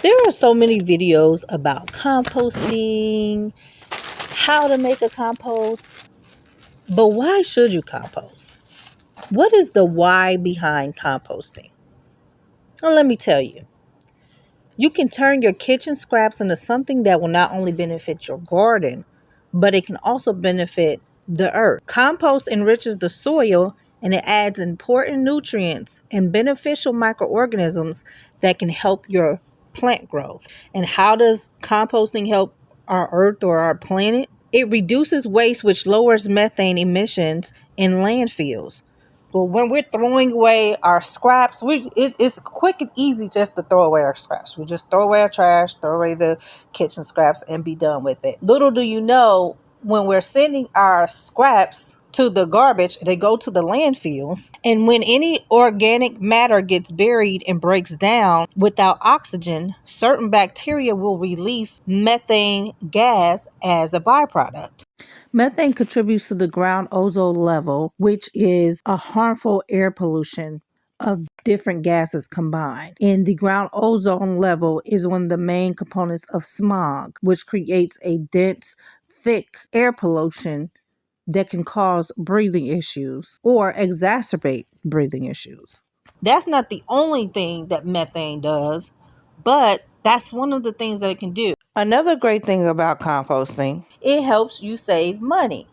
There are so many videos about composting, how to make a compost, but why should you compost? What is the why behind composting? Well, let me tell you. You can turn your kitchen scraps into something that will not only benefit your garden, but it can also benefit the earth. Compost enriches the soil and it adds important nutrients and beneficial microorganisms that can help your plant growth. And how does composting help our earth or our planet? It reduces waste, which lowers methane emissions in landfills. But when we're throwing away our scraps, it's quick and easy just to throw away our scraps. We just throw away our trash, throw away the kitchen scraps, and be done with it. Little do you know, when we're sending our scraps to the garbage, they go to the landfills. And when any organic matter gets buried and breaks down without oxygen, certain bacteria will release methane gas as a byproduct. Methane contributes to the ground ozone level, which is a harmful air pollution of different gases combined. And the ground ozone level is one of the main components of smog, which creates a dense, thick air pollution that can cause breathing issues or exacerbate breathing issues. That's not the only thing that methane does, but that's one of the things that it can do. Another great thing about composting, it helps you save money.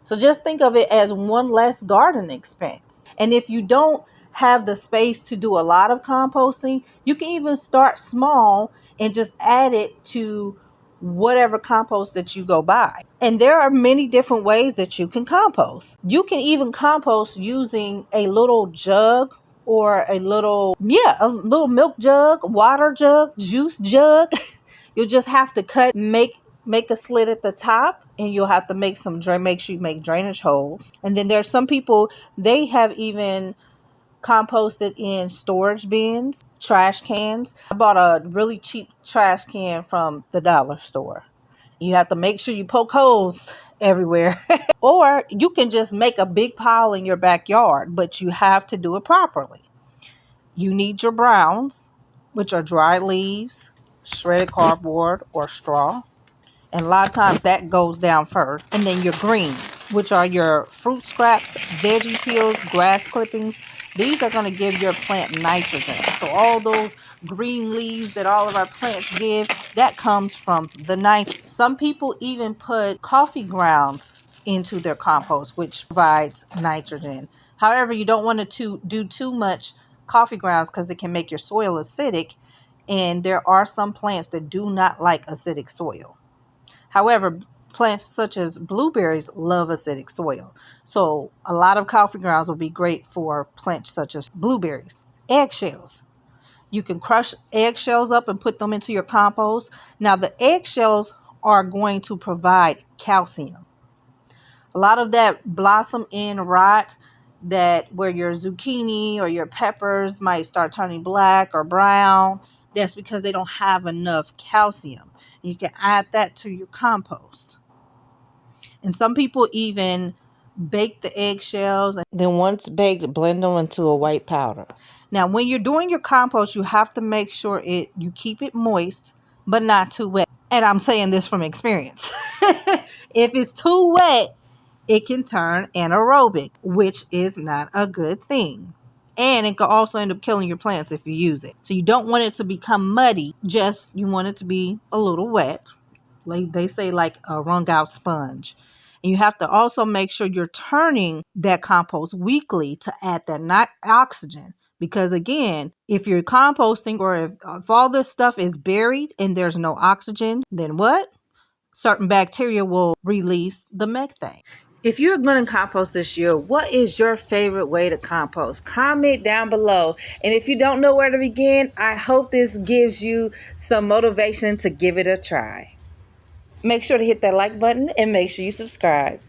So just think of it as one less garden expense. And if you don't have the space to do a lot of composting, you can even start small and just add it to whatever compost that you go buy. And there are many different ways that you can compost. You can even compost using a little jug or a little milk jug, water jug, juice jug. You'll just have to make a slit at the top, and you'll have to make sure you make drainage holes. And then there's some people, they have even composted in storage bins, trash cans. I bought a really cheap trash can from the dollar store. You have to make sure you poke holes everywhere. Or you can just make a big pile in your backyard, but you have to do it properly. You need your browns, which are dry leaves, shredded cardboard, or straw. And a lot of times that goes down first. And then your greens, which are your fruit scraps, veggie peels, grass clippings. These are going to give your plant nitrogen. So all those green leaves that all of our plants give, that comes from the nitrogen. Some people even put coffee grounds into their compost, which provides nitrogen. However, you don't want to do too much coffee grounds because it can make your soil acidic. And there are some plants that do not like acidic soil. However, plants such as blueberries love acidic soil. So a lot of coffee grounds will be great for plants such as blueberries. Eggshells. You can crush eggshells up and put them into your compost. Now the eggshells are going to provide calcium. A lot of that blossom end rot, that where your zucchini or your peppers might start turning black or brown, that's because they don't have enough calcium. You can add that to your compost. And some people even bake the eggshells, and then once baked, blend them into a white powder. Now, when you're doing your compost, you have to make sure you keep it moist, but not too wet. And I'm saying this from experience. If it's too wet, it can turn anaerobic, which is not a good thing. And it could also end up killing your plants if you use it. So you don't want it to become muddy, just you want it to be a little wet. Like they say, like a wrung out sponge. And you have to also make sure you're turning that compost weekly to add that oxygen. Because again, if you're composting or if all this stuff is buried and there's no oxygen, then what? Certain bacteria will release the methane. If you're going to compost this year, what is your favorite way to compost? Comment down below. And if you don't know where to begin, I hope this gives you some motivation to give it a try. Make sure to hit that like button and make sure you subscribe.